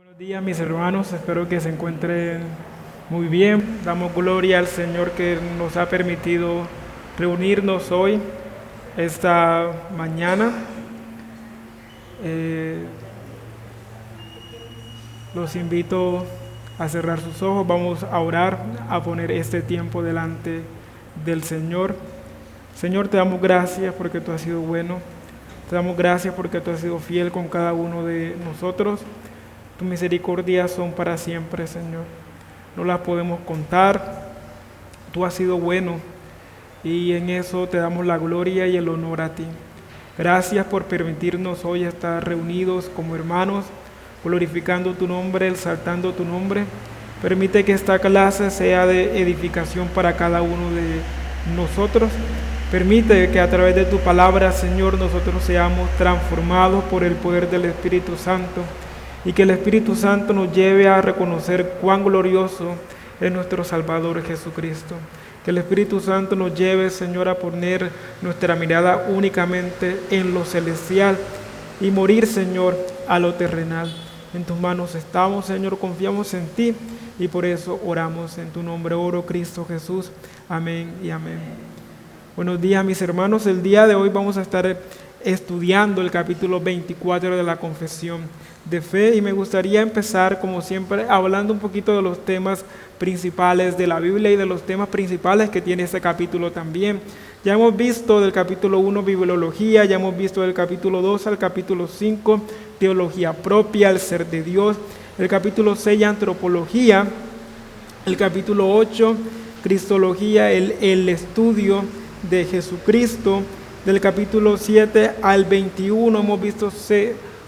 Buenos días mis hermanos, espero que se encuentren muy bien. Damos gloria al Señor que nos ha permitido reunirnos hoy, esta mañana. Los invito a cerrar sus ojos, vamos a orar, a poner este tiempo delante del Señor. Señor, te damos gracias porque tú has sido bueno, te damos gracias porque tú has sido fiel con cada uno de nosotros. Tus misericordias son para siempre, Señor. No las podemos contar. Tú has sido bueno y en eso te damos la gloria y el honor a ti. Gracias por permitirnos hoy estar reunidos como hermanos, glorificando tu nombre, exaltando tu nombre. Permite que esta clase sea de edificación para cada uno de nosotros. Permite que a través de tu palabra, Señor, nosotros seamos transformados por el poder del Espíritu Santo. Y que el Espíritu Santo nos lleve a reconocer cuán glorioso es nuestro Salvador Jesucristo. Que el Espíritu Santo nos lleve, Señor, a poner nuestra mirada únicamente en lo celestial y morir, Señor, a lo terrenal. En tus manos estamos, Señor, confiamos en ti y por eso oramos. En tu nombre oro, Cristo Jesús. Amén y amén. Buenos días, mis hermanos. El día de hoy vamos a estar estudiando el capítulo 24 de la Confesión de Fe y me gustaría empezar, como siempre, hablando un poquito de los temas principales de la Biblia y de los temas principales que tiene este capítulo también. Ya hemos visto del capítulo 1 Bibliología, ya hemos visto del capítulo 2 al capítulo 5 Teología propia, el ser de Dios, el capítulo 6 Antropología, el capítulo 8 Cristología, el estudio de Jesucristo. Del capítulo 7 al 21 hemos visto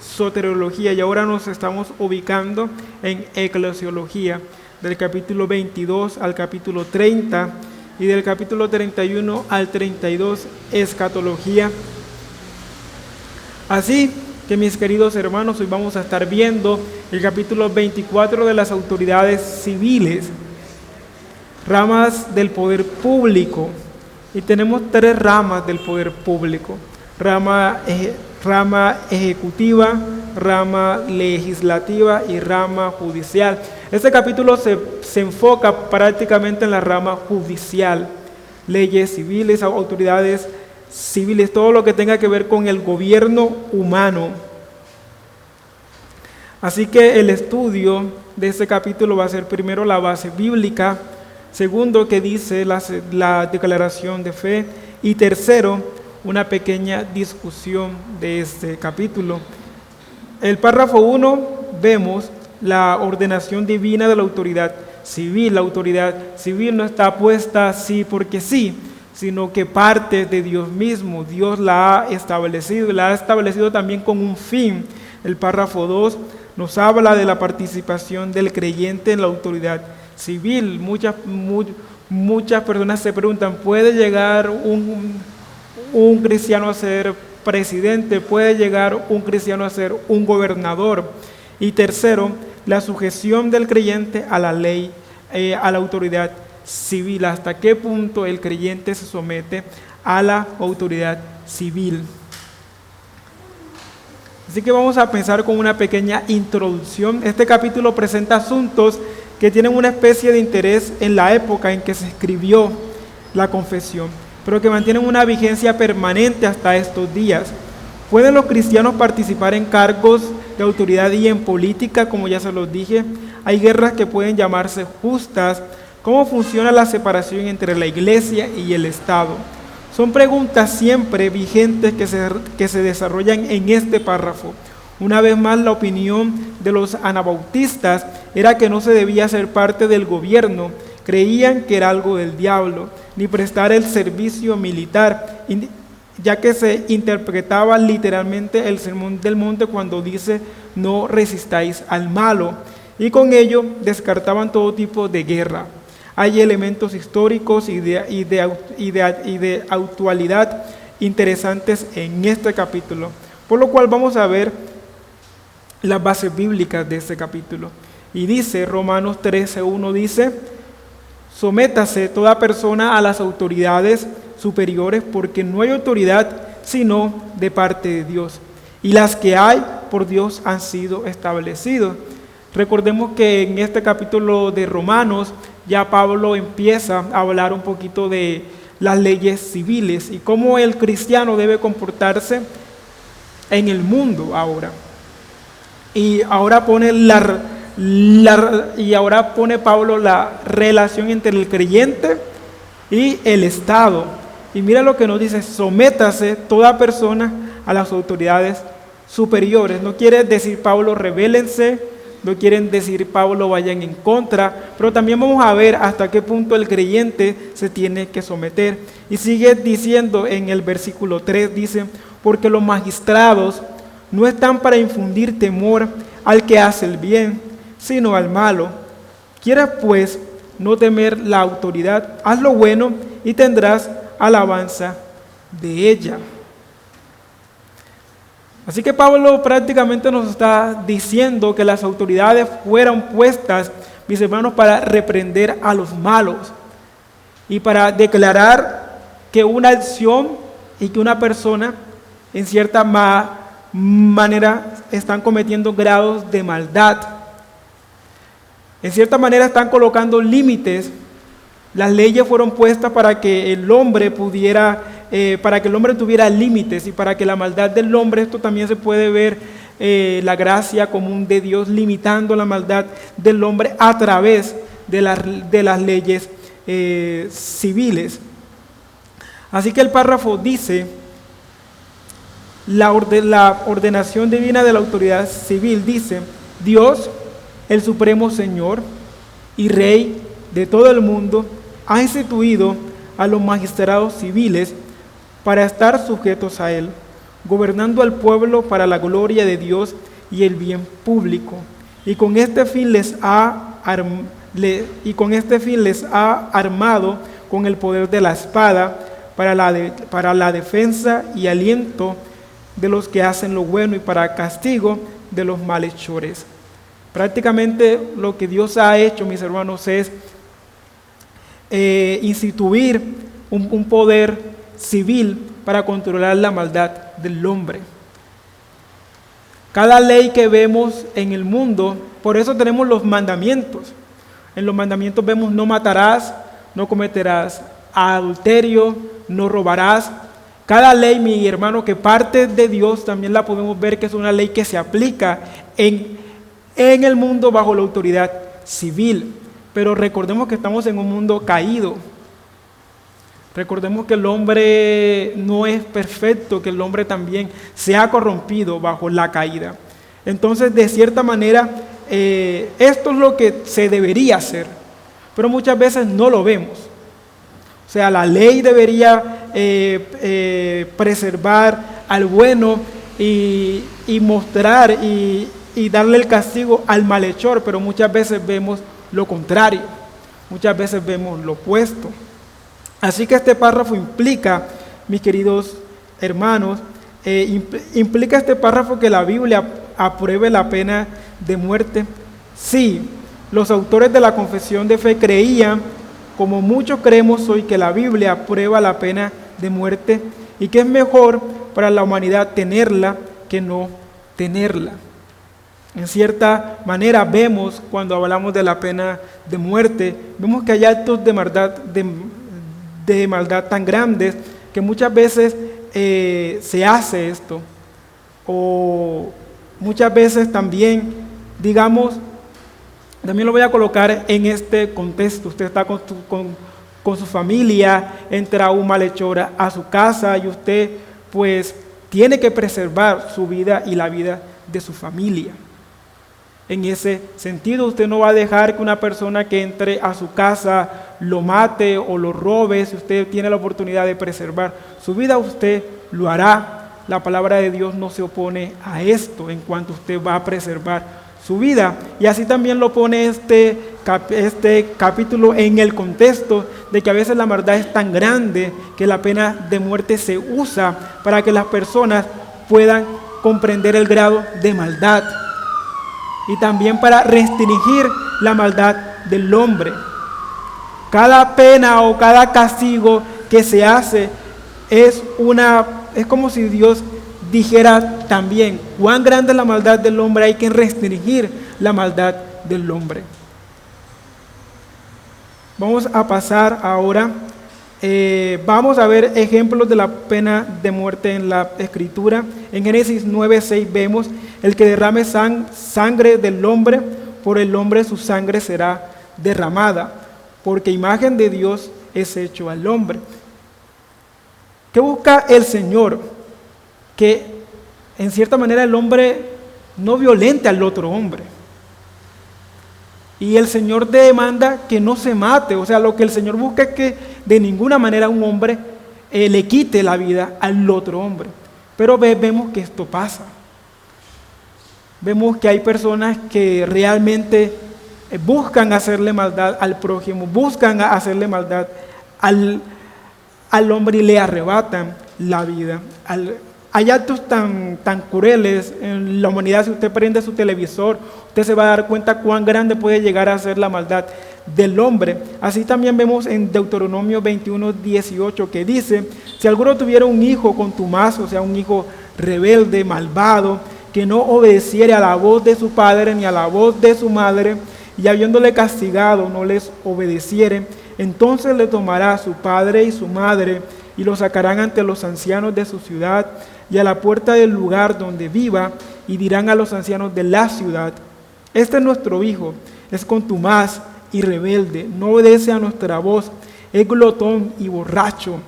soteriología y ahora nos estamos ubicando en eclesiología. Del capítulo 22 al capítulo 30 y del capítulo 31 al 32 escatología. Así que mis queridos hermanos, hoy vamos a estar viendo el capítulo 24 de las autoridades civiles, ramas del poder público. Y tenemos tres ramas del poder público: rama ejecutiva, rama legislativa y rama judicial. Este capítulo se enfoca prácticamente en la rama judicial, leyes civiles, autoridades civiles, todo lo que tenga que ver con el gobierno humano. Así que el estudio de este capítulo va a ser primero la base bíblica, segundo, que dice la declaración de fe, y tercero, una pequeña discusión de este capítulo. El párrafo 1 vemos la ordenación divina de la autoridad civil. La autoridad civil no está puesta así porque sí, sino que parte de Dios mismo. Dios la ha establecido, y la ha establecido también con un fin. El párrafo 2 nos habla de la participación del creyente en la autoridad civil. Muchas personas se preguntan, ¿puede llegar un cristiano a ser presidente? ¿Puede llegar un cristiano a ser un gobernador? Y tercero, la sujeción del creyente a la ley, a la autoridad civil. ¿Hasta qué punto el creyente se somete a la autoridad civil? Así que vamos a pensar con una pequeña introducción. Este capítulo presenta asuntos que tienen una especie de interés en la época en que se escribió la confesión, pero que mantienen una vigencia permanente hasta estos días. ¿Pueden los cristianos participar en cargos de autoridad y en política? Como ya se los dije, hay guerras que pueden llamarse justas. ¿Cómo funciona la separación entre la iglesia y el Estado? Son preguntas siempre vigentes que se desarrollan en este párrafo. Una vez más, la opinión de los anabautistas era que no se debía ser parte del gobierno, creían que era algo del diablo, ni prestar el servicio militar, ya que se interpretaba literalmente el sermón del monte cuando dice no resistáis al malo, y con ello descartaban todo tipo de guerra. Hay elementos históricos y de actualidad interesantes en este capítulo, por lo cual vamos a ver las bases bíblicas de este capítulo. Y dice, Romanos 13:1 dice, sométase toda persona a las autoridades superiores, porque no hay autoridad sino de parte de Dios, y las que hay por Dios han sido establecidos. Recordemos que en este capítulo de Romanos ya Pablo empieza a hablar un poquito de las leyes civiles y cómo el cristiano debe comportarse en el mundo ahora. Y ahora pone Pablo la relación entre el creyente y el Estado. Y mira lo que nos dice: sométase toda persona a las autoridades superiores. No quiere decir Pablo rebélense, no quieren decir Pablo vayan en contra, pero también vamos a ver hasta qué punto el creyente se tiene que someter. Y sigue diciendo en el versículo 3, dice: porque los magistrados no están para infundir temor al que hace el bien, sino al malo. ¿Quieres pues no temer la autoridad? Haz lo bueno y tendrás alabanza de ella. Así que Pablo prácticamente nos está diciendo que las autoridades fueron puestas, mis hermanos, para reprender a los malos y para declarar que una acción y que una persona en cierta manera están cometiendo grados de maldad. En cierta manera están colocando límites. Las leyes fueron puestas para que el hombre tuviera límites y para que la maldad del hombre, esto también se puede ver la gracia común de Dios limitando la maldad del hombre a través de las leyes civiles. Así que el párrafo dice: la ordenación divina de la autoridad civil dice: Dios, el supremo Señor y Rey de todo el mundo, ha instituido a los magistrados civiles para estar sujetos a Él, gobernando al pueblo para la gloria de Dios y el bien público. Y con este fin les ha armado con el poder de la espada para la defensa y aliento de los que hacen lo bueno y para castigo de los malhechores. Prácticamente lo que Dios ha hecho, mis hermanos, es instituir un poder civil para controlar la maldad del hombre. Cada ley que vemos en el mundo, por eso tenemos los mandamientos. En los mandamientos vemos: no matarás, no cometerás adulterio, no robarás. Cada ley, mi hermano, que parte de Dios, también la podemos ver que es una ley que se aplica en el mundo bajo la autoridad civil. Pero recordemos que estamos en un mundo caído. Recordemos que el hombre no es perfecto, que el hombre también se ha corrompido bajo la caída. Entonces, de cierta manera, esto es lo que se debería hacer, pero muchas veces no lo vemos. O sea, la ley debería preservar al bueno y mostrar y darle el castigo al malhechor, pero muchas veces vemos lo contrario, muchas veces vemos lo opuesto. Así que este párrafo implica, mis queridos hermanos, implica este párrafo que la Biblia apruebe la pena de muerte. Sí, los autores de la confesión de fe creían, como muchos creemos hoy, que la Biblia aprueba la pena de muerte y que es mejor para la humanidad tenerla que no tenerla. En cierta manera vemos, cuando hablamos de la pena de muerte, vemos que hay actos de maldad tan grandes que muchas veces se hace esto. O muchas veces también, digamos, también lo voy a colocar en este contexto. Usted está con su familia, entra un malhechor a su casa y usted pues tiene que preservar su vida y la vida de su familia. En ese sentido, usted no va a dejar que una persona que entre a su casa lo mate o lo robe. Si usted tiene la oportunidad de preservar su vida, usted lo hará. La palabra de Dios no se opone a esto en cuanto usted va a preservar su vida. Y así también lo pone este capítulo en el contexto de que a veces la maldad es tan grande que la pena de muerte se usa para que las personas puedan comprender el grado de maldad y también para restringir la maldad del hombre. Cada pena o cada castigo que se hace es como si Dios dijera también cuán grande es la maldad del hombre, hay que restringir la maldad del hombre. Vamos a pasar ahora, vamos a ver ejemplos de la pena de muerte en la Escritura. En Génesis 9:6 vemos: el que derrame sangre del hombre, por el hombre su sangre será derramada, porque imagen de Dios es hecho al hombre. ¿Qué busca el Señor? Que en cierta manera el hombre no violente al otro hombre. Y el Señor demanda que no se mate. O sea, lo que el Señor busca es que de ninguna manera un hombre le quite la vida al otro hombre. Pero vemos que esto pasa. Vemos que hay personas que realmente buscan hacerle maldad al prójimo, buscan hacerle maldad al hombre y le arrebatan la vida. Hay actos tan crueles en la humanidad. Si usted prende su televisor, usted se va a dar cuenta cuán grande puede llegar a ser la maldad del hombre. Así también vemos en Deuteronomio 21:18 que dice: si alguno tuviera un hijo contumaz, o sea, un hijo rebelde, malvado, que no obedeciere a la voz de su padre ni a la voz de su madre, y habiéndole castigado no les obedeciere, entonces le tomará su padre y su madre y lo sacarán ante los ancianos de su ciudad y a la puerta del lugar donde viva, y dirán a los ancianos de la ciudad: este es nuestro hijo, es contumaz y rebelde, no obedece a nuestra voz, es glotón y borracho.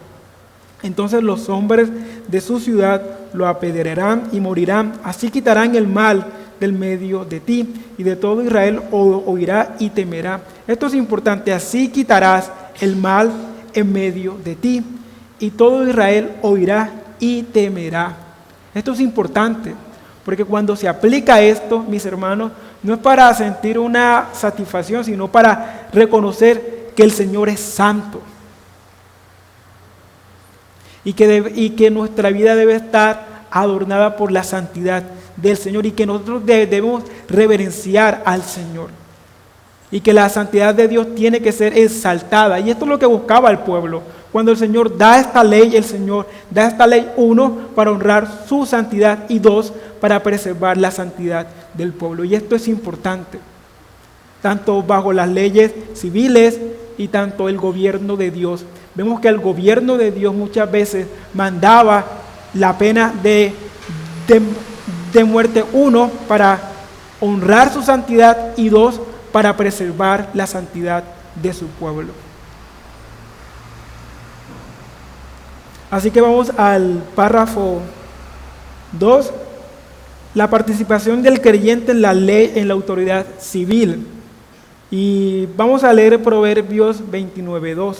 Entonces los hombres de su ciudad lo apedrearán y morirán. Así quitarán el mal del medio de ti, y de todo Israel oirá y temerá. Esto es importante: así quitarás el mal en medio de ti, y todo Israel oirá y temerá. Esto es importante, porque cuando se aplica esto, mis hermanos, no es para sentir una satisfacción, sino para reconocer que el Señor es santo. Y que nuestra vida debe estar adornada por la santidad del Señor, y que nosotros debemos reverenciar al Señor, y que la santidad de Dios tiene que ser exaltada. Y esto es lo que buscaba el pueblo. Cuando el Señor da esta ley, el Señor da esta ley, uno, para honrar su santidad, y dos, para preservar la santidad del pueblo. Y esto es importante, tanto bajo las leyes civiles y tanto el gobierno de Dios. Vemos que el gobierno de Dios muchas veces mandaba la pena de muerte, uno, para honrar su santidad, y dos, para preservar la santidad de su pueblo. Así que vamos al párrafo 2, la participación del creyente en la ley, en la autoridad civil. Y vamos a leer Proverbios 29:2.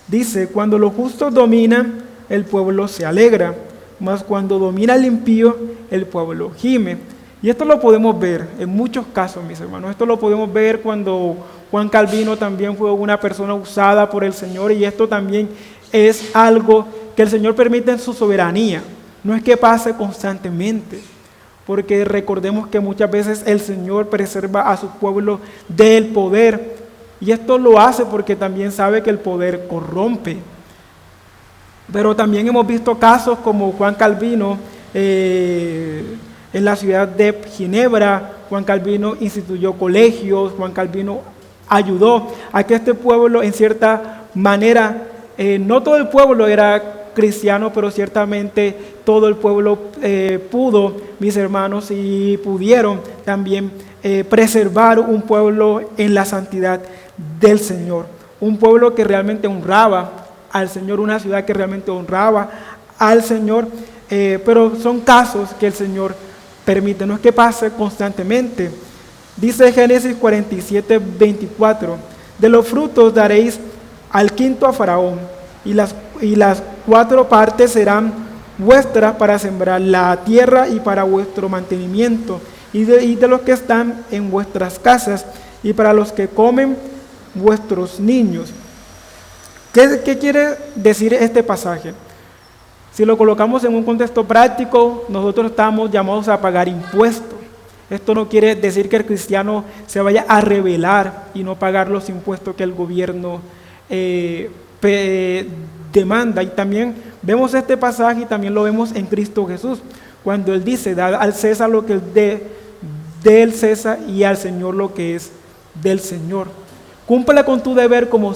Dice: cuando los justos dominan, el pueblo se alegra, mas cuando domina el impío, el pueblo gime. Y esto lo podemos ver en muchos casos, mis hermanos. Esto lo podemos ver cuando Juan Calvino también fue una persona usada por el Señor, y esto también es algo que el Señor permite en su soberanía. No es que pase constantemente, porque recordemos que muchas veces el Señor preserva a su pueblo del poder, y esto lo hace porque también sabe que el poder corrompe. Pero también hemos visto casos como Juan Calvino en la ciudad de Ginebra. Juan Calvino instituyó colegios, Juan Calvino ayudó a que este pueblo, en cierta manera, no todo el pueblo era cristiano, pero ciertamente todo el pueblo pudo, mis hermanos, y pudieron también preservar un pueblo en la santidad del Señor, un pueblo que realmente honraba al Señor, una ciudad que realmente honraba al Señor, pero son casos que el Señor permite, no es que pase constantemente. Dice Génesis 47:24: de los frutos daréis al quinto a Faraón, y las 4 partes serán vuestras para sembrar la tierra y para vuestro mantenimiento, y de los que están en vuestras casas, y para los que comen vuestros niños. ¿Qué quiere decir este pasaje? Si lo colocamos en un contexto práctico, nosotros estamos llamados a pagar impuestos. Esto no quiere decir que el cristiano se vaya a rebelar y no pagar los impuestos que el gobierno demanda. Y también vemos este pasaje, y también lo vemos en Cristo Jesús, cuando Él dice: dad al César lo que es del César y al Señor lo que es del Señor. Cúmple con tu deber como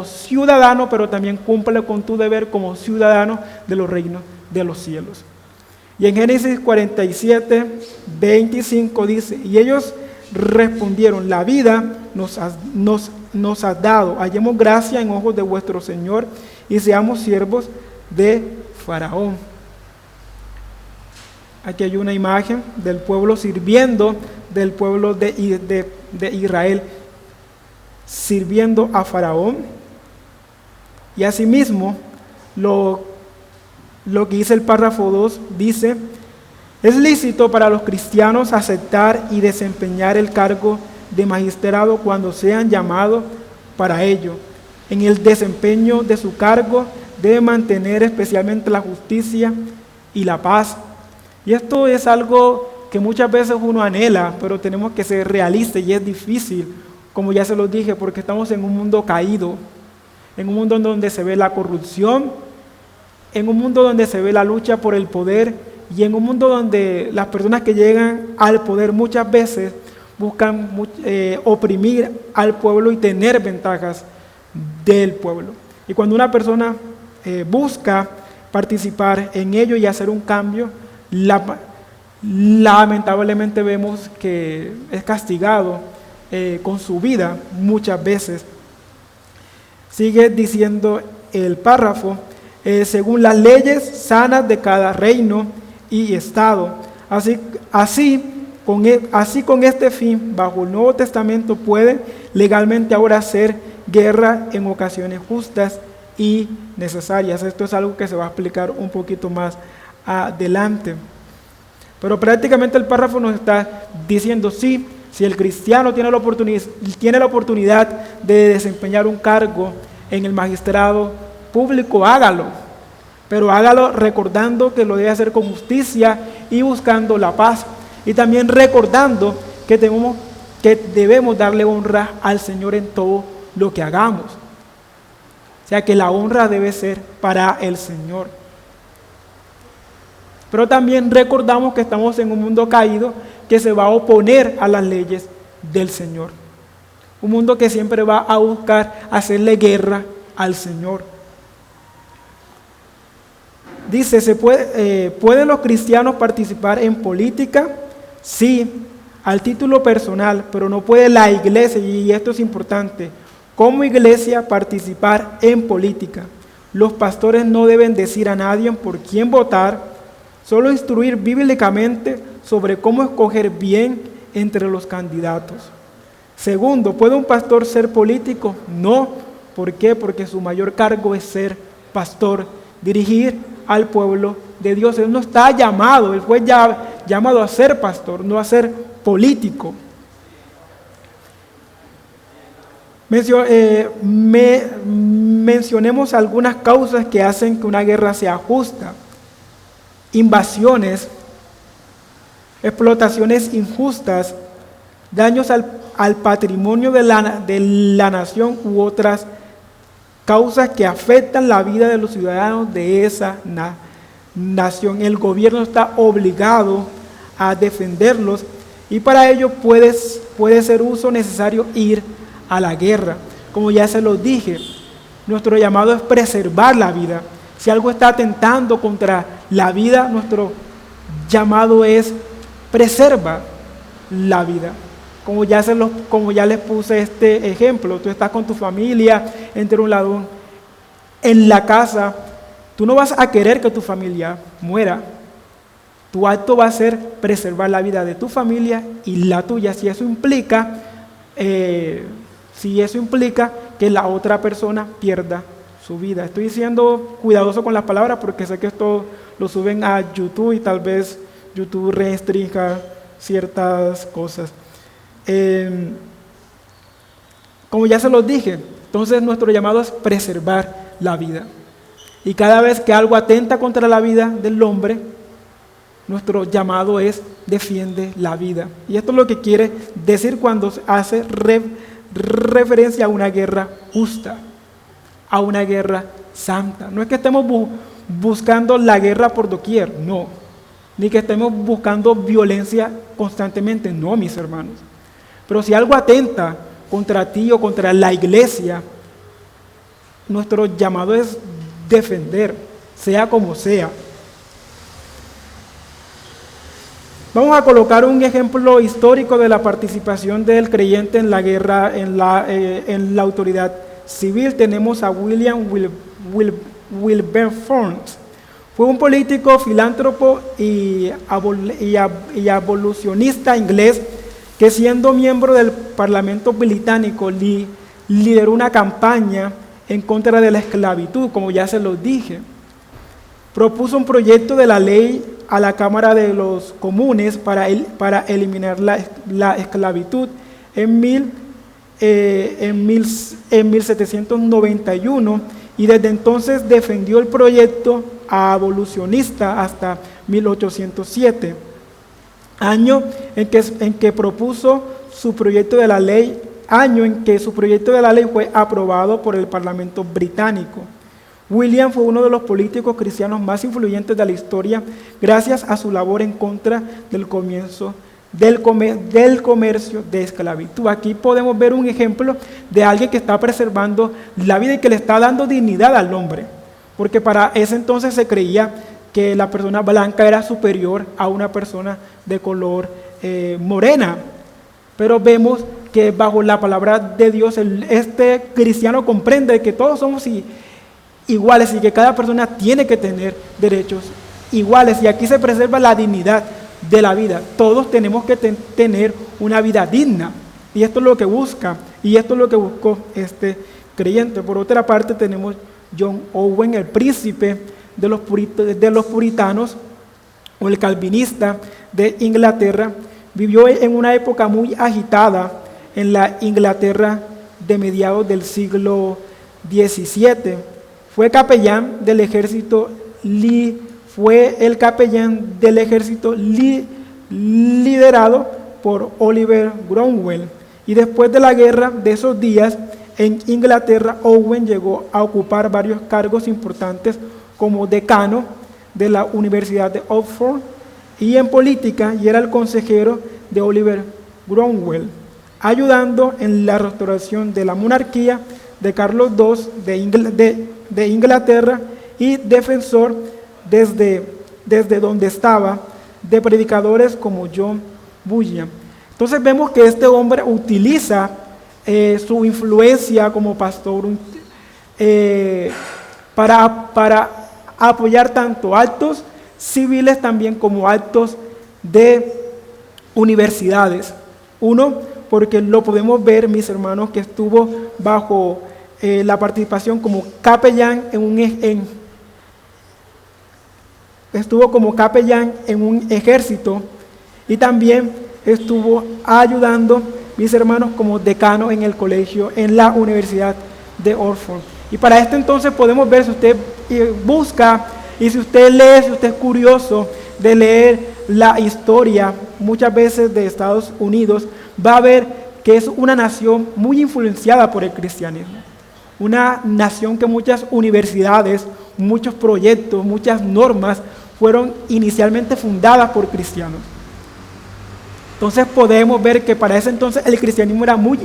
ciudadano, pero también cúmple con tu deber como ciudadano de los reinos de los cielos. Y en Génesis 47, 25 dice, y ellos respondieron, la vida nos has dado, hallemos gracia en ojos de vuestro Señor y seamos siervos de Faraón. Aquí hay una imagen del pueblo sirviendo, del pueblo de Israel, sirviendo a Faraón. Y asimismo, lo que dice el párrafo 2, dice, es lícito para los cristianos aceptar y desempeñar el cargo de magistrado cuando sean llamados para ello. En el desempeño de su cargo debe mantener especialmente la justicia y la paz. Y esto es algo que muchas veces uno anhela, pero tenemos que ser realistas y es difícil, como ya se los dije, porque estamos en un mundo caído, en un mundo donde se ve la corrupción, en un mundo donde se ve la lucha por el poder y en un mundo donde las personas que llegan al poder muchas veces buscan oprimir al pueblo y tener ventajas del pueblo. Y cuando una persona busca participar en ello y hacer un cambio, lamentablemente vemos que es castigado con su vida muchas veces. Sigue diciendo el párrafo, según las leyes sanas de cada reino y estado. Así con este fin, bajo el Nuevo Testamento puede legalmente ahora hacer guerra en ocasiones justas y necesarias. Esto es algo que se va a explicar un poquito más adelante. Pero prácticamente el párrafo nos está diciendo, sí, si el cristiano tiene la oportunidad de desempeñar un cargo en el magistrado público, hágalo, pero hágalo recordando que lo debe hacer con justicia y buscando la paz, y también recordando que debemos darle honra al Señor en todo lo que hagamos. O sea que la honra debe ser para el Señor. Pero también recordamos que estamos en un mundo caído que se va a oponer a las leyes del Señor. Un mundo que siempre va a buscar hacerle guerra al Señor. Dice, ¿pueden los cristianos participar en política? Sí, al título personal, pero no puede la iglesia, y esto es importante, como iglesia participar en política. Los pastores no deben decir a nadie por quién votar, solo instruir bíblicamente sobre cómo escoger bien entre los candidatos. Segundo, ¿puede un pastor ser político? No. ¿Por qué? Porque su mayor cargo es ser pastor, dirigir al pueblo de Dios. Él no está llamado, él fue llamado a ser pastor, no a ser político. Mencionemos algunas causas que hacen que una guerra sea justa. Invasiones, explotaciones injustas, daños al patrimonio de la nación u otras causas que afectan la vida de los ciudadanos de esa nación. El gobierno está obligado a defenderlos y para ello puede ser uso necesario ir a la guerra. Como ya se los dije, nuestro llamado es preservar la vida. Si algo está atentando contra la vida, nuestro llamado es preservar la vida. Como ya les puse este ejemplo, tú estás con tu familia, entra un ladrón en la casa, tú no vas a querer que tu familia muera. Tu acto va a ser preservar la vida de tu familia y la tuya, si eso implica que la otra persona pierda su vida. Estoy siendo cuidadoso con las palabras porque sé que esto lo suben a YouTube y tal vez YouTube restrinja ciertas cosas. Como ya se los dije, entonces nuestro llamado es preservar la vida. Y cada vez que algo atenta contra la vida del hombre, nuestro llamado es defiende la vida. Y esto es lo que quiere decir cuando hace referencia a una guerra justa, a una guerra santa. No es que estemos buscando la guerra por doquier, no. ni que estemos buscando violencia constantemente, no, mis hermanos. Pero si algo atenta contra ti o contra la iglesia, nuestro llamado es defender, sea como sea. Vamos a colocar un ejemplo histórico de la participación del creyente en la guerra, en la autoridad civil. Tenemos a William Wilberforce. Fue un político, filántropo y abolicionista inglés que, siendo miembro del Parlamento británico, lideró una campaña en contra de la esclavitud, como ya se los dije. Propuso un proyecto de la ley a la Cámara de los Comunes para eliminar la esclavitud en 1791, y desde entonces defendió el proyecto abolicionista hasta 1807, año en que propuso su proyecto de la ley, año en que su proyecto de la ley fue aprobado por el Parlamento británico. William fue uno de los políticos cristianos más influyentes de la historia gracias a su labor en contra del comercio de esclavitud. Aquí podemos ver un ejemplo de alguien que está preservando la vida y que le está dando dignidad al hombre, porque para ese entonces se creía que la persona blanca era superior a una persona de color morena. Pero vemos que bajo la palabra de Dios este cristiano comprende que todos somos iguales y que cada persona tiene que tener derechos iguales, y aquí se preserva la dignidad de la vida. Todos tenemos que tener una vida digna, y esto es lo que busca, y esto es lo que buscó este creyente. Por otra parte tenemos John Owen, el príncipe de los puritanos o el calvinista de Inglaterra. Vivió en una época muy agitada en la Inglaterra de mediados del siglo XVII. Fue capellán del ejército liderado por Oliver Cromwell. Y después de la guerra de esos días en Inglaterra, Owen llegó a ocupar varios cargos importantes como decano de la Universidad de Oxford y en política, y era el consejero de Oliver Cromwell, ayudando en la restauración de la monarquía de Carlos II de Inglaterra, y defensor desde donde estaba de predicadores como John Bunyan. Entonces vemos que este hombre utiliza su influencia como pastor para apoyar tanto actos civiles también como actos de universidades. Uno, porque lo podemos ver, mis hermanos, que estuvo bajo la participación como capellán estuvo como capellán en un ejército, y también estuvo ayudando, mis hermanos, como decano en el colegio, en la Universidad de Oxford. Y para este entonces podemos ver, si usted busca y si usted lee, si usted es curioso de leer la historia muchas veces de Estados Unidos, va a ver que es una nación muy influenciada por el cristianismo. Una nación que muchas universidades, muchos proyectos, muchas normas fueron inicialmente fundadas por cristianos. Entonces podemos ver que para ese entonces el cristianismo era muy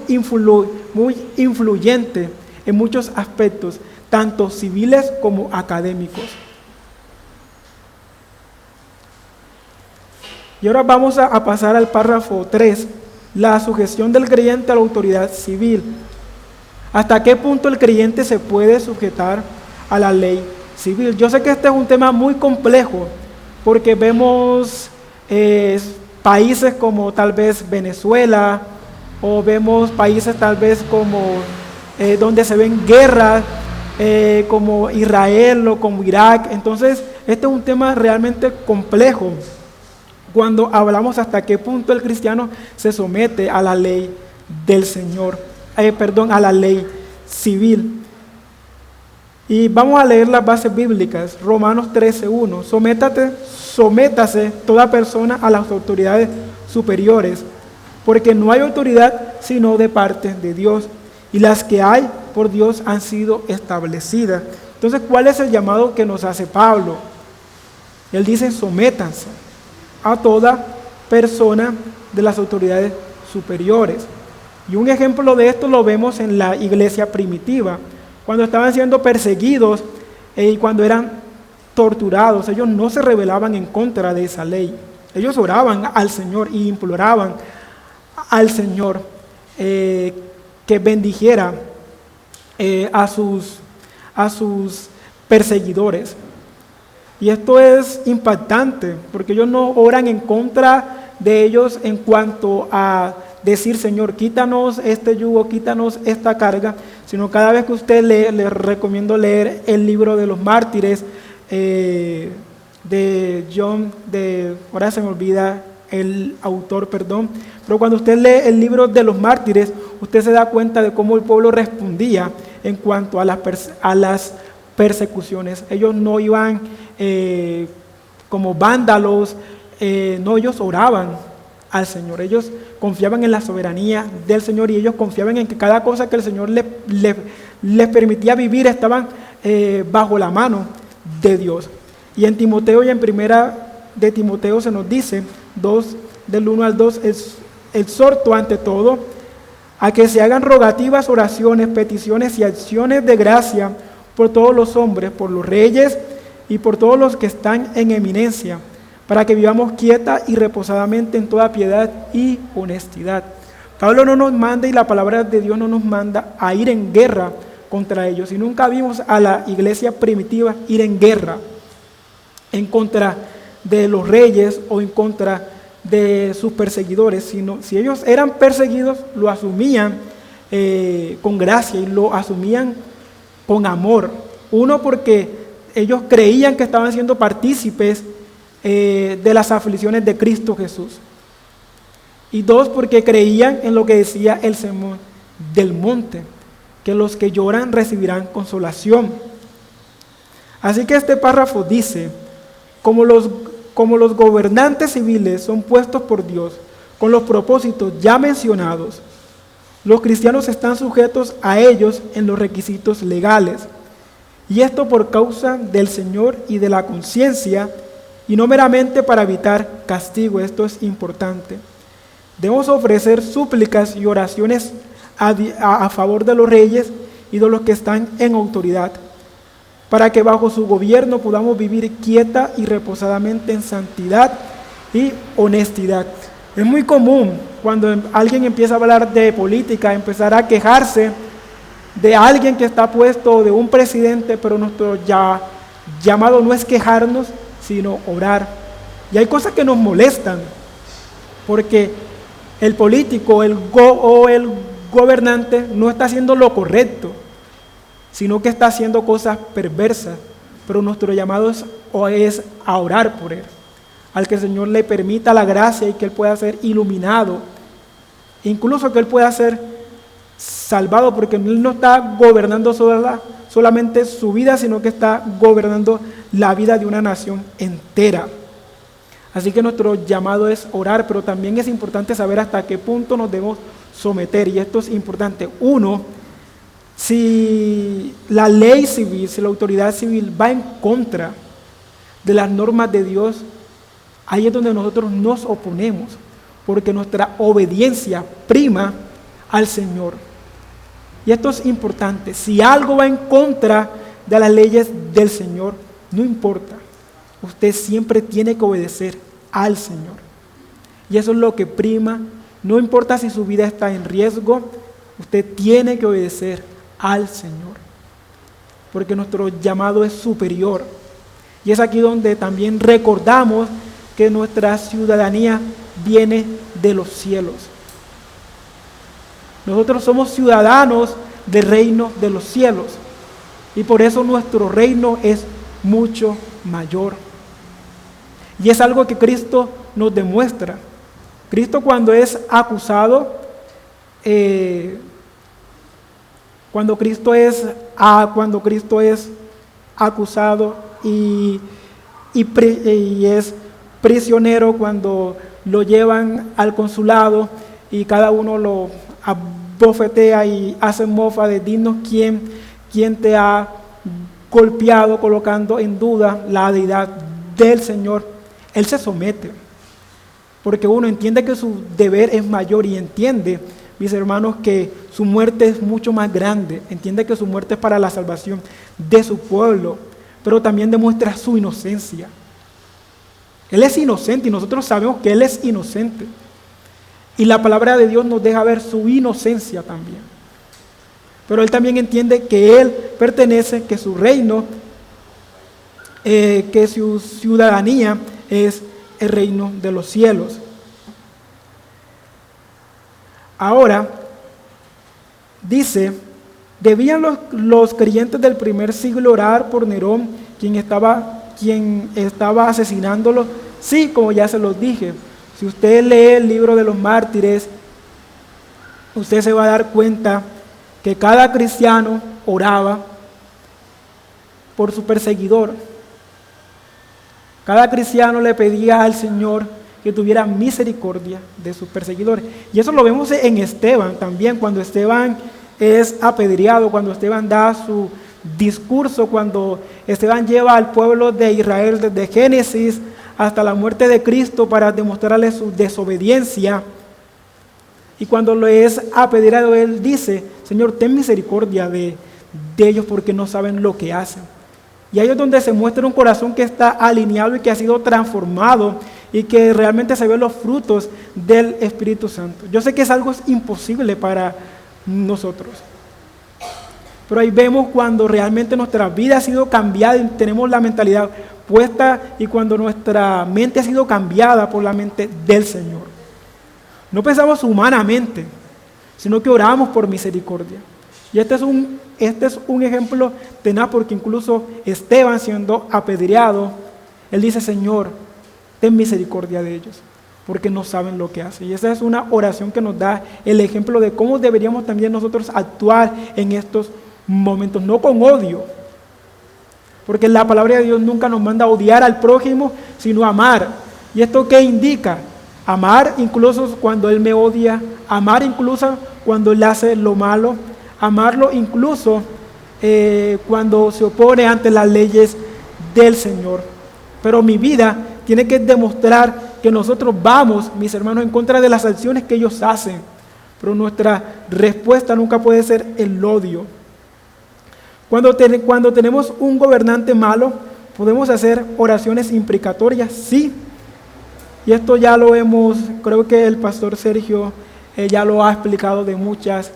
influyente en muchos aspectos, tanto civiles como académicos. Y ahora vamos a pasar al párrafo 3, la sujeción del creyente a la autoridad civil. ¿Hasta qué punto el creyente se puede sujetar a la ley civil? Yo sé que este es un tema muy complejo, porque vemos países como tal vez Venezuela, o vemos países tal vez como donde se ven guerras, como Israel o como Irak. Entonces, este es un tema realmente complejo cuando hablamos hasta qué punto el cristiano se somete a la ley del Señor, a la ley civil. Y vamos a leer las bases bíblicas. Romanos 13:1. Sométase toda persona a las autoridades superiores, porque no hay autoridad sino de parte de Dios, y las que hay por Dios han sido establecidas. Entonces, ¿cuál es el llamado que nos hace Pablo? Él dice, sométanse a toda persona de las autoridades superiores. Y un ejemplo de esto lo vemos en la iglesia primitiva, cuando estaban siendo perseguidos y cuando eran torturados. Ellos no se rebelaban en contra de esa ley. Ellos oraban al Señor y imploraban al Señor que bendijera a sus perseguidores. Y esto es impactante, porque ellos no oran en contra de ellos en cuanto a decir, Señor, quítanos este yugo, quítanos esta carga, sino cada vez que usted lee, les recomiendo leer el libro de los mártires de John, ahora se me olvida el autor, perdón, pero cuando usted lee el libro de los mártires, usted se da cuenta de cómo el pueblo respondía en cuanto a las persecuciones. Ellos no iban como vándalos, no, ellos oraban al Señor, ellos confiaban en la soberanía del Señor y ellos confiaban en que cada cosa que el Señor les permitía vivir estaban bajo la mano de Dios. Y en Timoteo y en primera de Timoteo se nos dice, 2, del 1 al 2, exhorto ante todo a que se hagan rogativas, oraciones, peticiones y acciones de gracia por todos los hombres, por los reyes y por todos los que están en eminencia, para que vivamos quieta y reposadamente en toda piedad y honestidad. Pablo no nos manda, y la palabra de Dios no nos manda a ir en guerra contra ellos. Y nunca vimos a la iglesia primitiva ir en guerra en contra de los reyes o en contra de sus perseguidores, sino si ellos eran perseguidos, lo asumían con gracia y lo asumían con amor. Uno, porque ellos creían que estaban siendo partícipes de las aflicciones de Cristo Jesús. Y dos, porque creían en lo que decía el sermón del monte, que los que lloran recibirán consolación. Así que este párrafo dice, como los gobernantes civiles son puestos por Dios con los propósitos ya mencionados, los cristianos están sujetos a ellos en los requisitos legales. Y esto por causa del Señor y de la conciencia, y no meramente para evitar castigo. Esto es importante. Debemos ofrecer súplicas y oraciones a favor de los reyes y de los que están en autoridad, para que bajo su gobierno podamos vivir quieta y reposadamente en santidad y honestidad. Es muy común cuando alguien empieza a hablar de política, empezar a quejarse de alguien que está puesto, de un presidente, pero nuestro llamado no es quejarnos, sino orar. Y hay cosas que nos molestan, porque el político o el gobernante no está haciendo lo correcto, sino que está haciendo cosas perversas, pero nuestro llamado es a orar por él, al que el Señor le permita la gracia y que él pueda ser iluminado, incluso que él pueda ser salvado, porque él no está gobernando solamente su vida, sino que está gobernando la vida de una nación entera. Así que nuestro llamado es orar, pero también es importante saber hasta qué punto nos debemos someter, y esto es importante. Uno, si la ley civil, si la autoridad civil va en contra de las normas de Dios, ahí es donde nosotros nos oponemos, porque nuestra obediencia prima al Señor. Y esto es importante. Si algo va en contra de las leyes del Señor, no importa, usted siempre tiene que obedecer al Señor. Y eso es lo que prima. No importa si su vida está en riesgo, usted tiene que obedecer al Señor, porque nuestro llamado es superior. Y es aquí donde también recordamos que nuestra ciudadanía viene de los cielos. Nosotros somos ciudadanos del reino de los cielos, y por eso nuestro reino es mucho mayor. Y es algo que Cristo nos demuestra. Cristo, cuando es acusado, cuando Cristo es acusado y es prisionero, cuando lo llevan al consulado y cada uno lo abofetea y hace mofa de dinos quién te ha golpeado, colocando en duda la deidad del Señor, Él se somete, porque uno entiende que su deber es mayor y entiende, mis hermanos, que su muerte es mucho más grande, entiende que su muerte es para la salvación de su pueblo, pero también demuestra su inocencia. Él es inocente y nosotros sabemos que Él es inocente. Y la palabra de Dios nos deja ver su inocencia también. Pero Él también entiende que Él pertenece, que su reino, que su ciudadanía es el reino de los cielos. Ahora, dice, ¿debían los creyentes del primer siglo orar por Nerón, quien estaba asesinándolo? Sí, como ya se los dije. Si usted lee el libro de los mártires, usted se va a dar cuenta que cada cristiano oraba por su perseguidor. Cada cristiano le pedía al Señor que tuviera misericordia de sus perseguidores. Y eso lo vemos en Esteban también, cuando Esteban es apedreado, cuando Esteban da su discurso, cuando Esteban lleva al pueblo de Israel desde Génesis hasta la muerte de Cristo para demostrarle su desobediencia. Y cuando lo es apedreado, él dice, Señor, ten misericordia de ellos porque no saben lo que hacen. Y ahí es donde se muestra un corazón que está alineado y que ha sido transformado y que realmente se ven los frutos del Espíritu Santo. Yo sé que es algo imposible para nosotros, pero ahí vemos cuando realmente nuestra vida ha sido cambiada y tenemos la mentalidad puesta y cuando nuestra mente ha sido cambiada por la mente del Señor. No pensamos humanamente, sino que oramos por misericordia. Y este es un ejemplo tenaz, porque incluso Esteban, siendo apedreado, él dice, Señor, ten misericordia de ellos, porque no saben lo que hacen. Y esa es una oración que nos da el ejemplo de cómo deberíamos también nosotros actuar en estos momentos, no con odio, porque la palabra de Dios nunca nos manda a odiar al prójimo, sino a amar. ¿Y esto qué indica? Amar incluso cuando Él me odia, amar incluso cuando Él hace lo malo, amarlo incluso cuando se opone ante las leyes del Señor. Pero mi vida tiene que demostrar que nosotros vamos, mis hermanos, en contra de las acciones que ellos hacen, pero nuestra respuesta nunca puede ser el odio. Cuando tenemos un gobernante malo, podemos hacer oraciones imprecatorias, sí. Y esto ya lo hemos, creo que el pastor Sergio ya lo ha explicado de muchas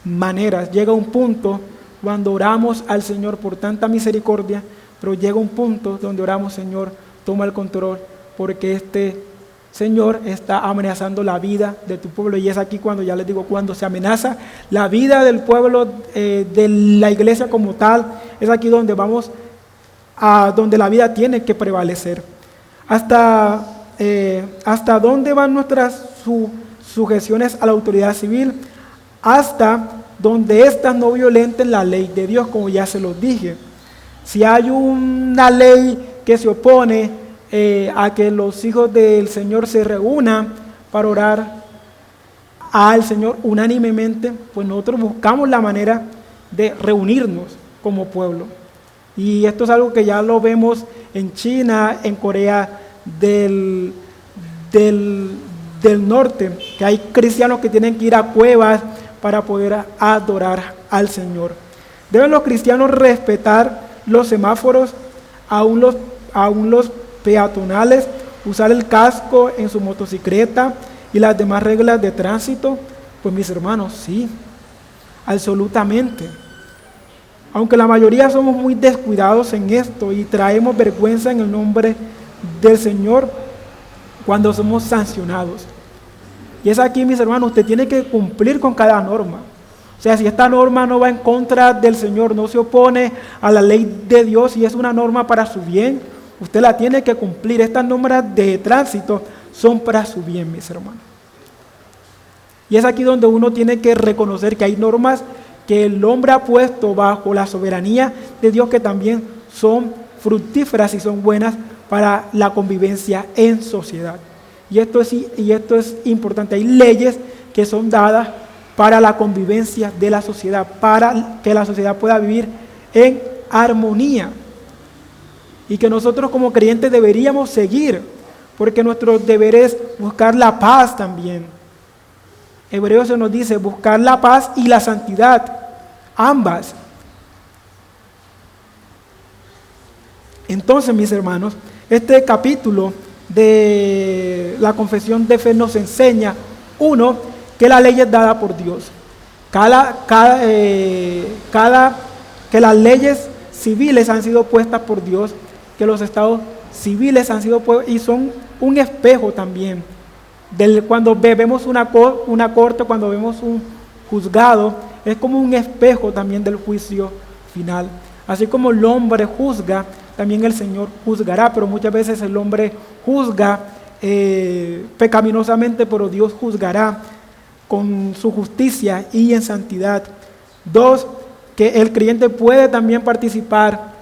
maneras. Llega un punto cuando oramos al Señor por tanta misericordia, pero llega un punto donde oramos, Señor, toma el control, porque este Señor está amenazando la vida de tu pueblo. Y es aquí cuando, ya les digo, cuando se amenaza la vida del pueblo, de la iglesia como tal, es aquí donde vamos a donde la vida tiene que prevalecer. ¿Hasta dónde van nuestras sujeciones a la autoridad civil? Hasta donde éstas no violenten la ley de Dios, como ya se los dije. Si hay una ley que se opone a que los hijos del Señor se reúnan para orar al Señor unánimemente, pues nosotros buscamos la manera de reunirnos como pueblo. Y esto es algo que ya lo vemos en China, en Corea del Norte, que hay cristianos que tienen que ir a cuevas para poder adorar al Señor. Deben los cristianos respetar los semáforos, aún los peatonales, usar el casco en su motocicleta y las demás reglas de tránsito. Pues mis hermanos, sí, absolutamente. Aunque la mayoría somos muy descuidados en esto y traemos vergüenza en el nombre del Señor cuando somos sancionados. Y es aquí, mis hermanos, usted tiene que cumplir con cada norma. O sea, si esta norma no va en contra del Señor, no se opone a la ley de Dios y es una norma para su bien, usted la tiene que cumplir. Estas normas de tránsito son para su bien, mis hermanos. Y es aquí donde uno tiene que reconocer que hay normas que el hombre ha puesto bajo la soberanía de Dios, que también son fructíferas y son buenas para la convivencia en sociedad. Y esto es importante. Hay leyes que son dadas para la convivencia de la sociedad, para que la sociedad pueda vivir en armonía. y que nosotros como creyentes deberíamos seguir, porque nuestro deber es buscar la paz también. Hebreos se nos dice buscar la paz y la santidad, ambas. Entonces, mis hermanos, este capítulo de la confesión de fe nos enseña, uno, que la ley es dada por Dios. Que las leyes civiles han sido puestas por Dios, que los estados civiles han sido puestos y son un espejo también. Cuando vemos una corte, cuando vemos un juzgado, es como un espejo también del juicio final. Así como el hombre juzga, también el Señor juzgará, pero muchas veces el hombre juzga pecaminosamente, pero Dios juzgará con su justicia y en santidad. Dos, que el creyente puede también participar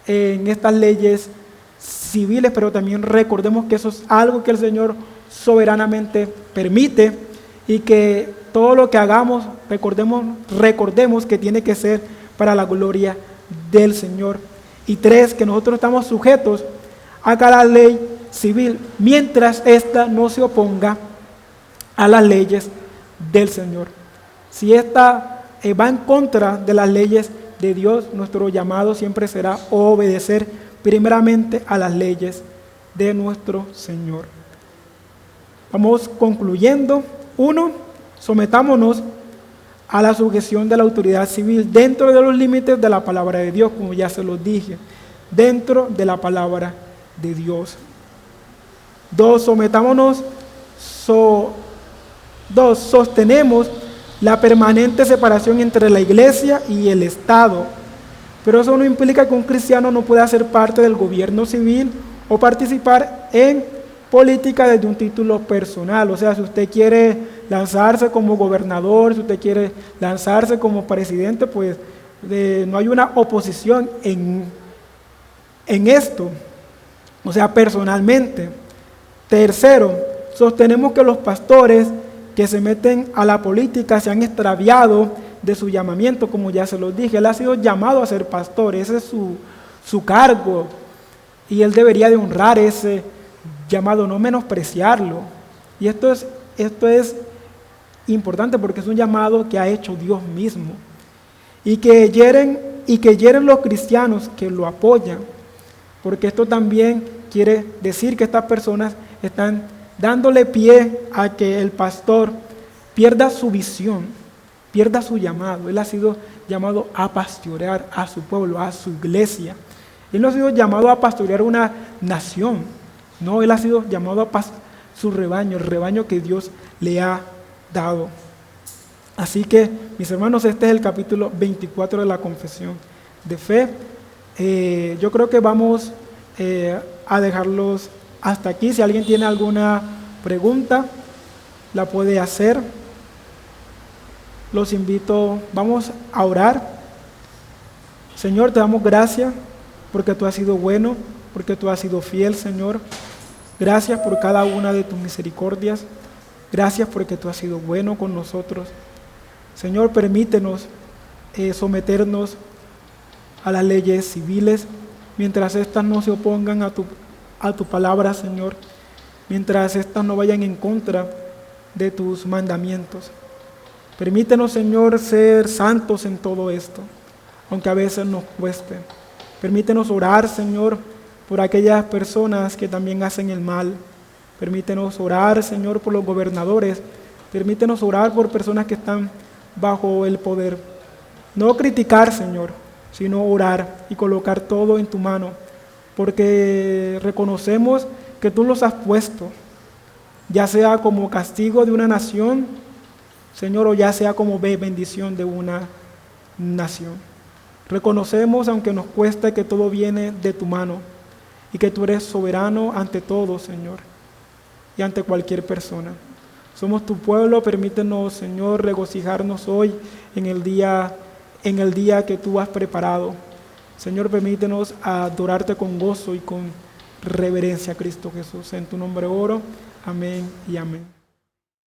en estas leyes civiles, pero también recordemos que eso es algo que el Señor soberanamente permite y que todo lo que hagamos, recordemos que tiene que ser para la gloria del Señor. Y tres, que nosotros estamos sujetos a cada ley civil mientras ésta no se oponga a las leyes del Señor. Si ésta va en contra de las leyes de Dios, nuestro llamado siempre será obedecer primeramente a las leyes de nuestro Señor. Vamos concluyendo. Uno, sometámonos a la sujeción de la autoridad civil dentro de los límites de la palabra de Dios, como ya se los dije, dentro de la palabra de Dios. Dos, sostenemos la permanente separación entre la iglesia y el Estado, pero eso no implica que un cristiano no pueda ser parte del gobierno civil o participar en política desde un título personal. O sea, si usted quiere lanzarse como gobernador, si usted quiere lanzarse como presidente, pues no hay una oposición en esto, o sea, personalmente. Tercero, sostenemos que los pastores que se meten a la política se han extraviado de su llamamiento, como ya se los dije. Él ha sido llamado a ser pastor, ese es su cargo, y él debería de honrar ese llamado, no menospreciarlo. Y esto es importante porque es un llamado que ha hecho Dios mismo, y que hieren los cristianos que lo apoyan, porque esto también quiere decir que estas personas están dándole pie a que el pastor pierda su visión, pierda su llamado. Él ha sido llamado a pastorear a su pueblo, a su iglesia. Él no ha sido llamado a pastorear una nación, no, él ha sido llamado a su rebaño, el rebaño que Dios le ha dado. Así que, mis hermanos, este es el capítulo 24 de la confesión de fe. Yo creo que vamos a dejarlos hasta aquí. Si alguien tiene alguna pregunta, la puede hacer. Los invito, vamos a orar. Señor, te damos gracias porque tú has sido bueno, porque tú has sido fiel, Señor. Gracias por cada una de tus misericordias. Gracias porque tú has sido bueno con nosotros. Señor, permítenos someternos a las leyes civiles mientras éstas no se opongan a tu palabra, Señor, mientras éstas no vayan en contra de tus mandamientos. Permítenos, Señor, ser santos en todo esto, aunque a veces nos cueste. Permítenos orar, Señor, por aquellas personas que también hacen el mal. Permítenos orar, Señor, por los gobernadores. Permítenos orar por personas que están bajo el poder. No criticar, Señor, sino orar y colocar todo en tu mano, porque reconocemos que tú los has puesto, ya sea como castigo de una nación, Señor, o ya sea como bendición de una nación. Reconocemos, aunque nos cueste, que todo viene de tu mano y que tú eres soberano ante todo, Señor, y ante cualquier persona. Somos tu pueblo, permítenos, Señor, regocijarnos hoy en el día que tú has preparado. Señor, permítenos adorarte con gozo y con reverencia, Cristo Jesús. En tu nombre oro. Amén y amén.